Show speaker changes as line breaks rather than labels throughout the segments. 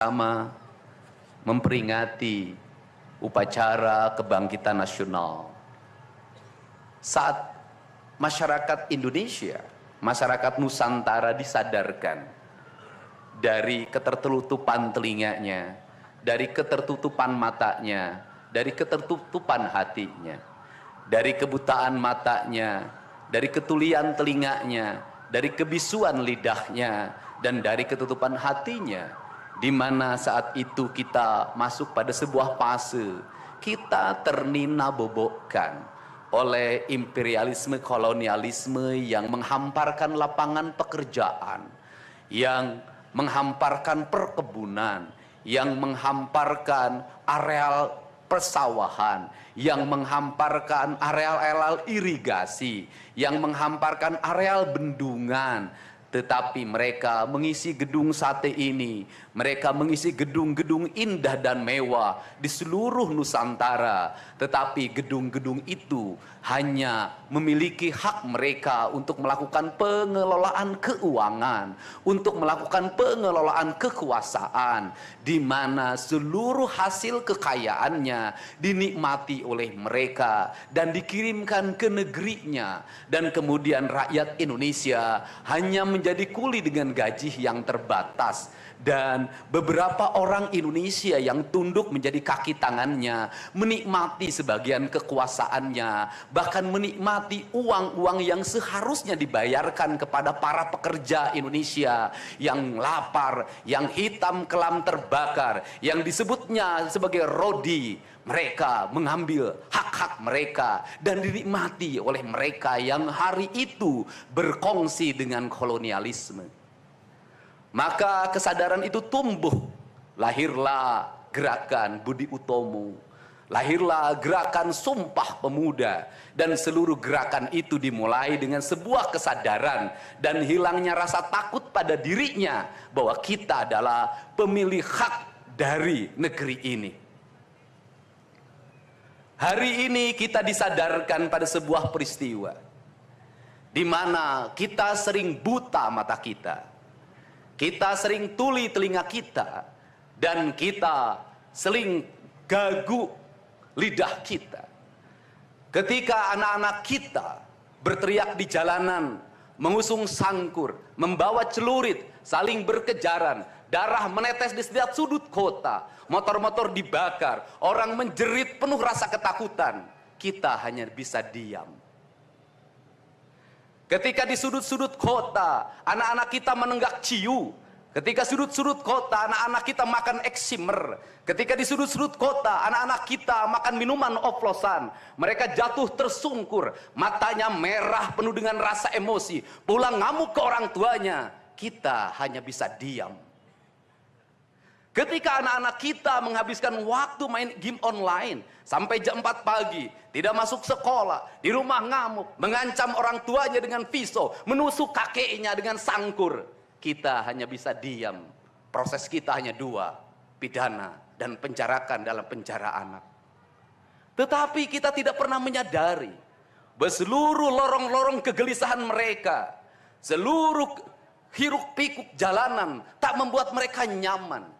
Pertama, memperingati upacara kebangkitan nasional. Saat masyarakat Indonesia, masyarakat Nusantara disadarkan dari ketertutupan telinganya, dari ketertutupan matanya, dari ketertutupan hatinya, dari kebutaan matanya, dari ketulian telinganya, dari kebisuan lidahnya, dan dari ketutupan hatinya, di mana saat itu kita masuk pada sebuah fase kita ternina bobokkan oleh imperialisme kolonialisme yang menghamparkan lapangan pekerjaan, yang menghamparkan perkebunan, yang menghamparkan areal persawahan, yang menghamparkan areal-areal irigasi, yang menghamparkan areal bendungan. Tetapi mereka mengisi gedung sate ini, mereka mengisi gedung-gedung indah dan mewah di seluruh Nusantara. Tetapi gedung-gedung itu hanya memiliki hak mereka untuk melakukan pengelolaan keuangan, untuk melakukan pengelolaan kekuasaan, di mana seluruh hasil kekayaannya dinikmati oleh mereka dan dikirimkan ke negerinya. Dan kemudian rakyat Indonesia hanya menjadi kuli dengan gaji yang terbatas, dan beberapa orang Indonesia yang tunduk menjadi kaki tangannya menikmati sebagian kekuasaannya, bahkan menikmati uang-uang yang seharusnya dibayarkan kepada para pekerja Indonesia yang lapar, yang hitam kelam terbakar, yang disebutnya sebagai rodi. Mereka mengambil hak-hak mereka dan dinikmati oleh mereka yang hari itu berkongsi dengan kolonialisme. Maka kesadaran itu tumbuh, lahirlah gerakan Budi Utomo, lahirlah gerakan Sumpah Pemuda, dan seluruh gerakan itu dimulai dengan sebuah kesadaran dan hilangnya rasa takut pada dirinya bahwa kita adalah pemilik hak dari negeri ini. Hari ini kita disadarkan pada sebuah peristiwa di mana kita sering buta mata kita, kita sering tuli telinga kita, dan kita sering gagu lidah kita. Ketika anak-anak kita berteriak di jalanan, mengusung sangkur, membawa celurit, saling berkejaran, darah menetes di setiap sudut kota, motor-motor dibakar, orang menjerit penuh rasa ketakutan, kita hanya bisa diam. Ketika di sudut-sudut kota anak-anak kita menenggak ciu, ketika sudut-sudut kota anak-anak kita makan eksimer, ketika di sudut-sudut kota anak-anak kita makan minuman oplosan, mereka jatuh tersungkur, matanya merah penuh dengan rasa emosi, pulang ngamuk ke orang tuanya, kita hanya bisa diam. Ketika anak-anak kita menghabiskan waktu main game online sampai jam 4 pagi, tidak masuk sekolah, di rumah ngamuk, mengancam orang tuanya dengan pisau, menusuk kakeknya dengan sangkur, kita hanya bisa diam. Proses kita hanya dua, pidana dan penjarakan dalam penjara anak. Tetapi kita tidak pernah menyadari bahwa seluruh lorong-lorong kegelisahan mereka, seluruh hiruk pikuk jalanan tak membuat mereka nyaman.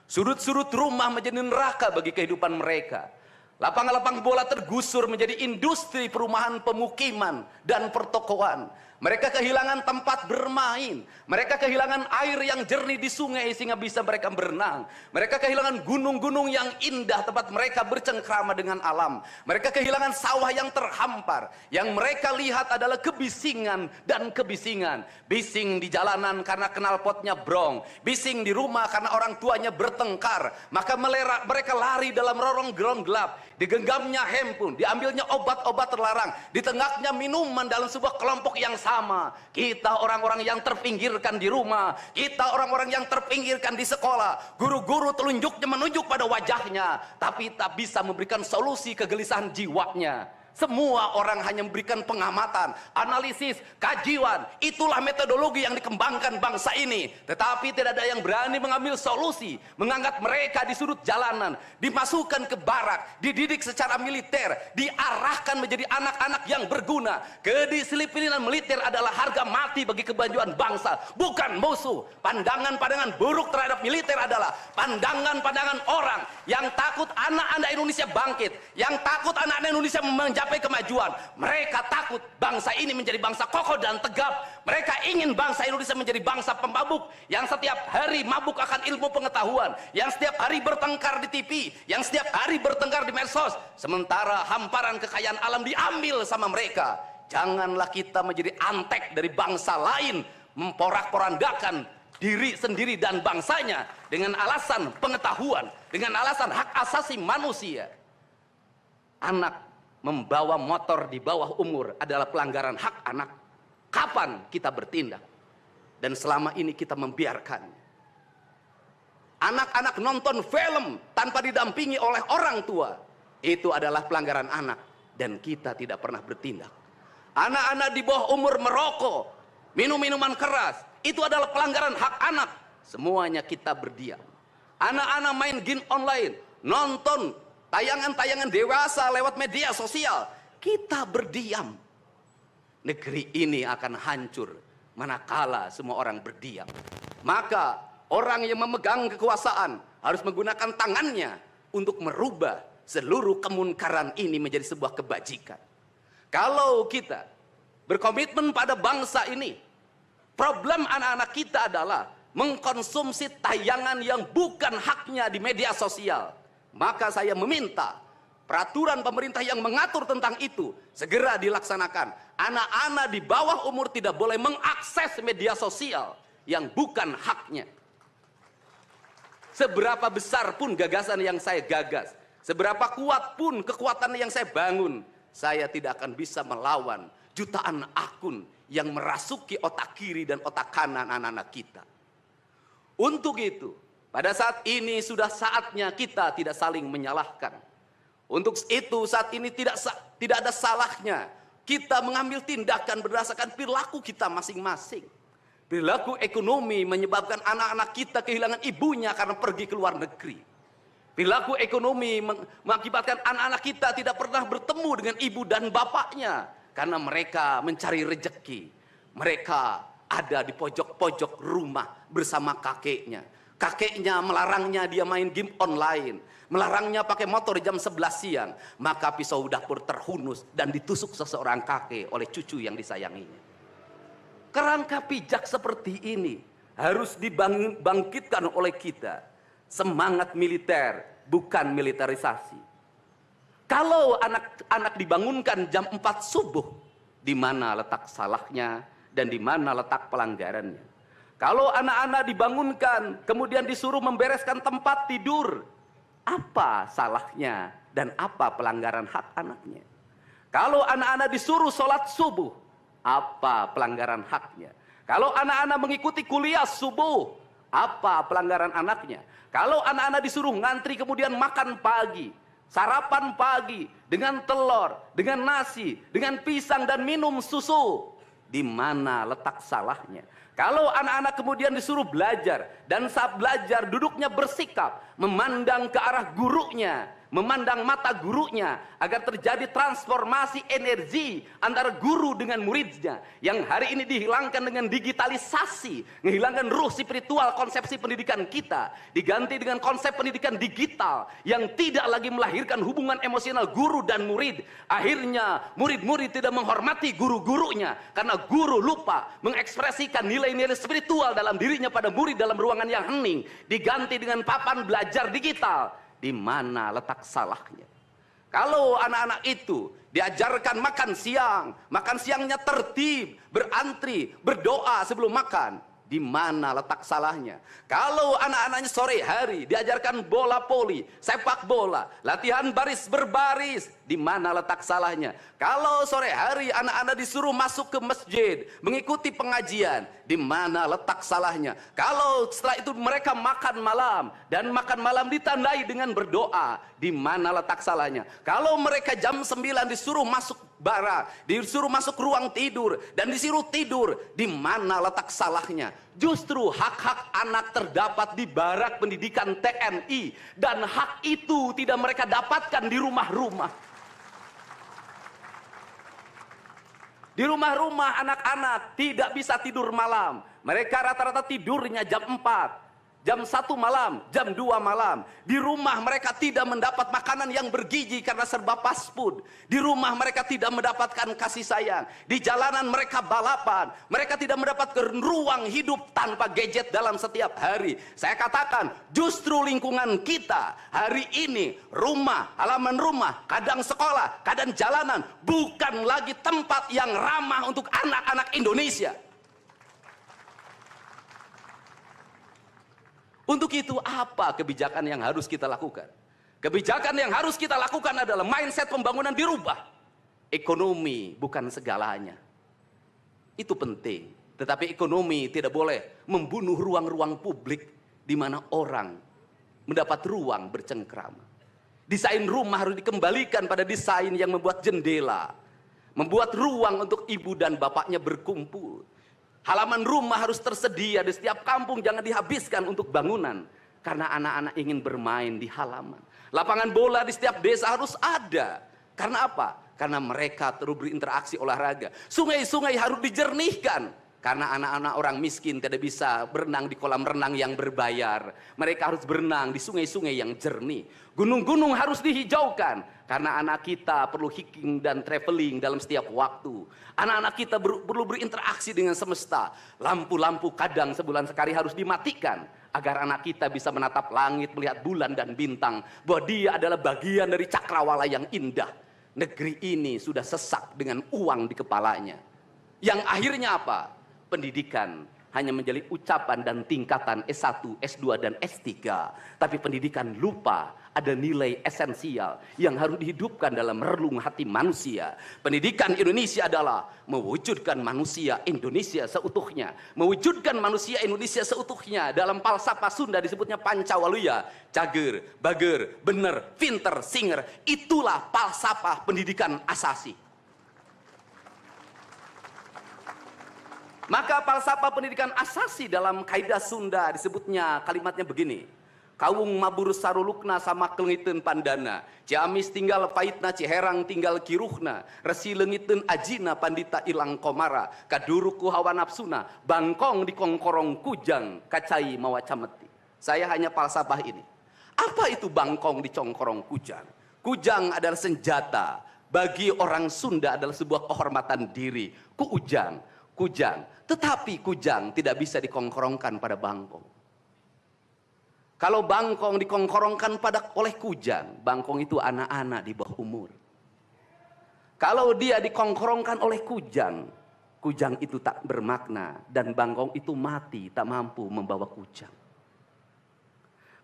Sudut-sudut rumah menjadi neraka bagi kehidupan mereka. Lapang-lapang bola tergusur menjadi industri perumahan, pemukiman, dan pertokoan. Mereka kehilangan tempat bermain. Mereka kehilangan air yang jernih di sungai sehingga bisa mereka berenang. Mereka kehilangan gunung-gunung yang indah tempat mereka bercengkrama dengan alam. Mereka kehilangan sawah yang terhampar. Yang mereka lihat adalah kebisingan dan kebisingan. Bising di jalanan karena knalpotnya brong. Bising di rumah karena orang tuanya bertengkar. Maka mereka lari dalam lorong-lorong gelap. Digenggamnya handphone, diambilnya obat-obat terlarang, ditenggaknya minuman dalam sebuah kelompok yang sama. Kita orang-orang yang terpinggirkan di rumah, kita orang-orang yang terpinggirkan di sekolah. Guru-guru telunjuknya menunjuk pada wajahnya, tapi tak bisa memberikan solusi kegelisahan jiwanya. Semua orang hanya memberikan pengamatan, analisis, kajian. Itulah metodologi yang dikembangkan bangsa ini. Tetapi tidak ada yang berani mengambil solusi, mengangkat mereka di sudut jalanan, dimasukkan ke barak, dididik secara militer, diarahkan menjadi anak-anak yang berguna. Kedisiplinan militer adalah harga mati bagi kemajuan bangsa, bukan musuh. Pandangan-pandangan buruk terhadap militer adalah pandangan-pandangan orang yang takut anak-anak Indonesia bangkit, yang takut anak-anak Indonesia mencapai kemajuan. Mereka takut bangsa ini menjadi bangsa kokoh dan tegap. Mereka ingin bangsa Indonesia menjadi bangsa pemabuk yang setiap hari mabuk akan ilmu pengetahuan, yang setiap hari bertengkar di TV, yang setiap hari bertengkar di medsos, sementara hamparan kekayaan alam diambil sama mereka. Janganlah kita menjadi antek dari bangsa lain, memporak-porandakan diri sendiri dan bangsanya dengan alasan pengetahuan, dengan alasan hak asasi manusia. Anak membawa motor di bawah umur adalah pelanggaran hak anak. Kapan kita bertindak? Dan selama ini kita membiarkan anak-anak nonton film tanpa didampingi oleh orang tua. Itu adalah pelanggaran anak, dan kita tidak pernah bertindak. Anak-anak di bawah umur merokok, minum minuman keras, itu adalah pelanggaran hak anak. Semuanya kita berdiam. Anak-anak main game online, nonton tayangan-tayangan dewasa lewat media sosial, kita berdiam. Negeri ini akan hancur manakala semua orang berdiam. Maka orang yang memegang kekuasaan harus menggunakan tangannya untuk merubah seluruh kemunkaran ini menjadi sebuah kebajikan. Kalau kita berkomitmen pada bangsa ini, problem anak-anak kita adalah mengkonsumsi tayangan yang bukan haknya di media sosial. Maka saya meminta peraturan pemerintah yang mengatur tentang itu segera dilaksanakan. Anak-anak di bawah umur tidak boleh mengakses media sosial yang bukan haknya. Seberapa besar pun gagasan yang saya gagas, seberapa kuat pun kekuatan yang saya bangun, saya tidak akan bisa melawan jutaan akun yang merasuki otak kiri dan otak kanan anak-anak kita. Untuk itu, pada saat ini sudah saatnya kita tidak saling menyalahkan. Untuk itu saat ini tidak ada salahnya kita mengambil tindakan berdasarkan perilaku kita masing-masing. Perilaku ekonomi menyebabkan anak-anak kita kehilangan ibunya karena pergi ke luar negeri. Perilaku ekonomi mengakibatkan anak-anak kita tidak pernah bertemu dengan ibu dan bapaknya karena mereka mencari rejeki. Mereka ada di pojok-pojok rumah bersama kakeknya. Kakeknya melarangnya dia main game online, melarangnya pakai motor jam 11 siang. Maka pisau dapur terhunus dan ditusuk seseorang kakek oleh cucu yang disayanginya. Kerangka pijak seperti ini harus dibangkitkan oleh kita. Semangat militer, bukan militerisasi. Kalau anak-anak dibangunkan jam 4 subuh, di mana letak salahnya dan di mana letak pelanggarannya? Kalau anak-anak dibangunkan, kemudian disuruh membereskan tempat tidur, apa salahnya dan apa pelanggaran hak anaknya? Kalau anak-anak disuruh sholat subuh, apa pelanggaran haknya? Kalau anak-anak mengikuti kuliah subuh, apa pelanggaran anaknya? Kalau anak-anak disuruh ngantri kemudian makan pagi, sarapan pagi dengan telur, dengan nasi, dengan pisang dan minum susu, di mana letak salahnya? Kalau anak-anak kemudian disuruh belajar, dan saat belajar duduknya bersikap, memandang ke arah gurunya, memandang mata gurunya, agar terjadi transformasi energi antara guru dengan muridnya, yang hari ini dihilangkan dengan digitalisasi, menghilangkan ruh spiritual konsepsi pendidikan kita, diganti dengan konsep pendidikan digital, yang tidak lagi melahirkan hubungan emosional guru dan murid. Akhirnya murid-murid tidak menghormati guru-gurunya, karena guru lupa mengekspresikan nilai-nilai spiritual dalam dirinya pada murid dalam ruangan yang hening, diganti dengan papan belajar digital. Di mana letak salahnya? Kalau anak-anak itu diajarkan makan siang, makan siangnya tertib, berantri, berdoa sebelum makan, di mana letak salahnya? Kalau anak-anaknya sore hari diajarkan bola voli, sepak bola, latihan baris berbaris, di mana letak salahnya? Kalau sore hari anak-anak disuruh masuk ke masjid, mengikuti pengajian, di mana letak salahnya? Kalau setelah itu mereka makan malam, dan makan malam ditandai dengan berdoa, di mana letak salahnya? Kalau mereka jam 9 disuruh masuk barak, disuruh masuk ruang tidur, dan disuruh tidur, di mana letak salahnya? Justru hak-hak anak terdapat di barak pendidikan TNI, dan hak itu tidak mereka dapatkan di rumah-rumah. Di rumah-rumah anak-anak tidak bisa tidur malam. Mereka rata-rata tidurnya jam 4. Jam 1 malam, jam 2 malam. Di rumah mereka tidak mendapat makanan yang bergizi karena serba fast food. Di rumah mereka tidak mendapatkan kasih sayang. Di jalanan mereka balapan. Mereka tidak mendapatkan ruang hidup tanpa gadget dalam setiap hari. Saya katakan, justru lingkungan kita hari ini, rumah, halaman rumah, kadang sekolah, kadang jalanan, bukan lagi tempat yang ramah untuk anak-anak Indonesia. Untuk itu apa kebijakan yang harus kita lakukan? Kebijakan yang harus kita lakukan adalah mindset pembangunan dirubah. Ekonomi bukan segalanya. Itu penting. Tetapi ekonomi tidak boleh membunuh ruang-ruang publik di mana orang mendapat ruang bercengkrama. Desain rumah harus dikembalikan pada desain yang membuat jendela, membuat ruang untuk ibu dan bapaknya berkumpul. Halaman rumah harus tersedia di setiap kampung, jangan dihabiskan untuk bangunan. Karena anak-anak ingin bermain di halaman. Lapangan bola di setiap desa harus ada. Karena apa? Karena mereka terus berinteraksi olahraga. Sungai-sungai harus dijernihkan. Karena anak-anak orang miskin tidak bisa berenang di kolam renang yang berbayar. Mereka harus berenang di sungai-sungai yang jernih. Gunung-gunung harus dihijaukan. Karena anak kita perlu hiking dan traveling dalam setiap waktu. Anak-anak kita perlu berinteraksi dengan semesta. Lampu-lampu kadang sebulan sekali harus dimatikan. Agar anak kita bisa menatap langit, melihat bulan dan bintang. Bahwa dia adalah bagian dari cakrawala yang indah. Negeri ini sudah sesak dengan uang di kepalanya. Yang akhirnya apa? Pendidikan hanya menjadi ucapan dan tingkatan S1, S2, dan S3. Tapi pendidikan lupa ada nilai esensial yang harus dihidupkan dalam relung hati manusia. Pendidikan Indonesia adalah mewujudkan manusia Indonesia seutuhnya. Mewujudkan manusia Indonesia seutuhnya. Dalam falsafah Sunda disebutnya Pancawaluya. Cager, bager, bener, pinter, singer. Itulah falsafah pendidikan asasi. Maka falsafah pendidikan asasi dalam kaidah Sunda disebutnya kalimatnya begini. Kawung mabur sarulukna sama kelengiten pandana. Ciamis tinggal paitna ciherang tinggal kiruhna. Resi lengiten ajina pandita ilang komara. Kaduruku hawa nafsuna. Bangkong di kongkorong kujang kacai mawacameti. Saya hanya falsafah ini. Apa itu bangkong di congkorong kujang? Kujang adalah senjata. Bagi orang Sunda adalah sebuah kehormatan diri. Kujang. Tetapi kujang tidak bisa dikongkorongkan pada bangkong. Kalau bangkong dikongkorongkan oleh kujang, bangkong itu anak-anak di bawah umur. Kalau dia dikongkorongkan oleh kujang, kujang itu tak bermakna dan bangkong itu mati, tak mampu membawa kujang.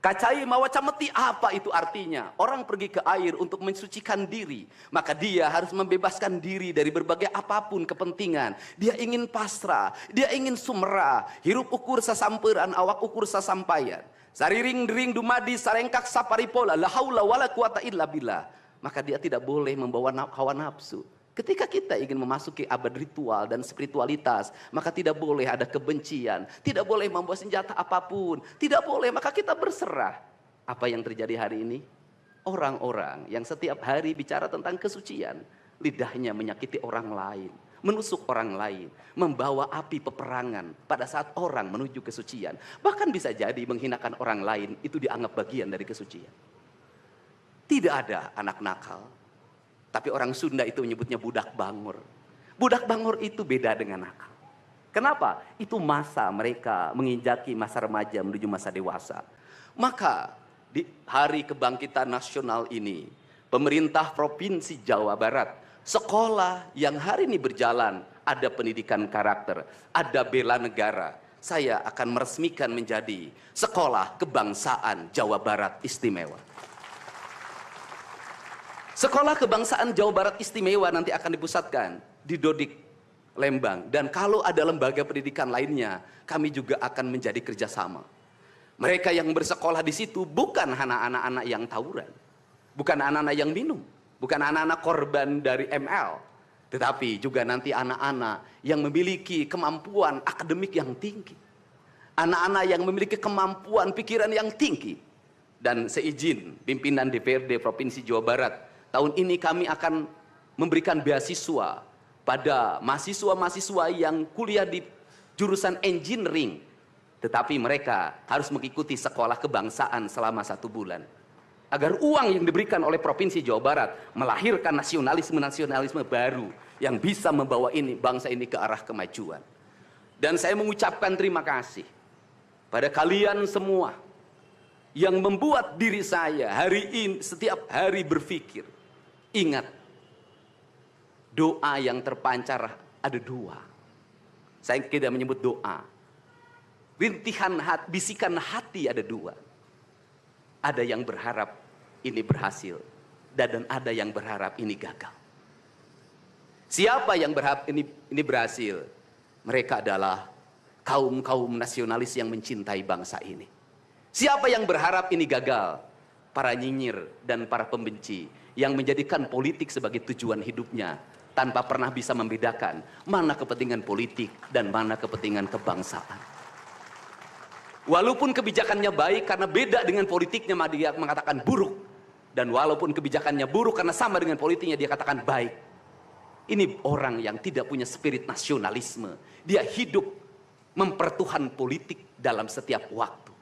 Kacai mawacameti, apa itu artinya? Orang pergi ke air untuk mensucikan diri. Maka dia harus membebaskan diri dari berbagai apapun kepentingan. Dia ingin pasrah, dia ingin sumera. Hirup ukur sasamperan, awak ukur sasampayan. Sariring-ring dumadi sarengkak saparipola. La haula wala quwata illa billah. Maka dia tidak boleh membawa hawa nafsu. Ketika kita ingin memasuki abad ritual dan spiritualitas, maka tidak boleh ada kebencian, tidak boleh membawa senjata apapun, tidak boleh, maka kita berserah. Apa yang terjadi hari ini? Orang-orang yang setiap hari bicara tentang kesucian, lidahnya menyakiti orang lain, menusuk orang lain, membawa api peperangan pada saat orang menuju kesucian. Bahkan bisa jadi menghinakan orang lain, itu dianggap bagian dari kesucian. Tidak ada anak nakal. Tapi orang Sunda itu menyebutnya budak bangor. Budak bangor itu beda dengan nakal. Kenapa? Itu masa mereka menginjaki masa remaja menuju masa dewasa. Maka di hari kebangkitan nasional ini, pemerintah Provinsi Jawa Barat, sekolah yang hari ini berjalan, ada pendidikan karakter, ada bela negara. saya akan meresmikan menjadi Sekolah Kebangsaan Jawa Barat Istimewa. Sekolah Kebangsaan Jawa Barat Istimewa nanti akan dipusatkan di Dodik, Lembang. Dan kalau ada lembaga pendidikan lainnya, kami juga akan menjadi kerjasama. Mereka yang bersekolah di situ bukan anak-anak yang tawuran, bukan anak-anak yang minum, bukan anak-anak korban dari ML, tetapi juga nanti anak-anak yang memiliki kemampuan akademik yang tinggi. Anak-anak yang memiliki kemampuan pikiran yang tinggi. Dan seizin pimpinan DPRD Provinsi Jawa Barat, tahun ini kami akan memberikan beasiswa pada mahasiswa-mahasiswa yang kuliah di jurusan engineering. Tetapi mereka harus mengikuti sekolah kebangsaan selama 1 bulan. Agar uang yang diberikan oleh Provinsi Jawa Barat melahirkan nasionalisme-nasionalisme baru yang bisa membawa bangsa ini ke arah kemajuan. Dan saya mengucapkan terima kasih pada kalian semua yang membuat diri saya hari ini setiap hari berpikir. Ingat, doa yang terpancar ada 2. Saya tidak menyebut doa. Rintihan hati, bisikan hati ada 2. Ada yang berharap ini berhasil, dan ada yang berharap ini gagal. Siapa yang berharap ini berhasil? Mereka adalah kaum nasionalis yang mencintai bangsa ini. Siapa yang berharap ini gagal? Para nyinyir dan para pembenci yang menjadikan politik sebagai tujuan hidupnya tanpa pernah bisa membedakan mana kepentingan politik dan mana kepentingan kebangsaan. Walaupun kebijakannya baik karena beda dengan politiknya, dia mengatakan buruk. Dan walaupun kebijakannya buruk karena sama dengan politiknya, dia katakan baik. Ini orang yang tidak punya spirit nasionalisme. Dia hidup mempertuhan politik dalam setiap waktu.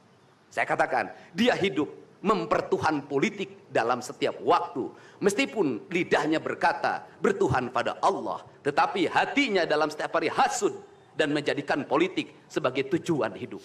Saya katakan, dia hidup mempertuhan politik dalam setiap waktu. Meskipun lidahnya berkata bertuhan pada Allah, tetapi hatinya dalam setiap hari hasud dan menjadikan politik sebagai tujuan hidup.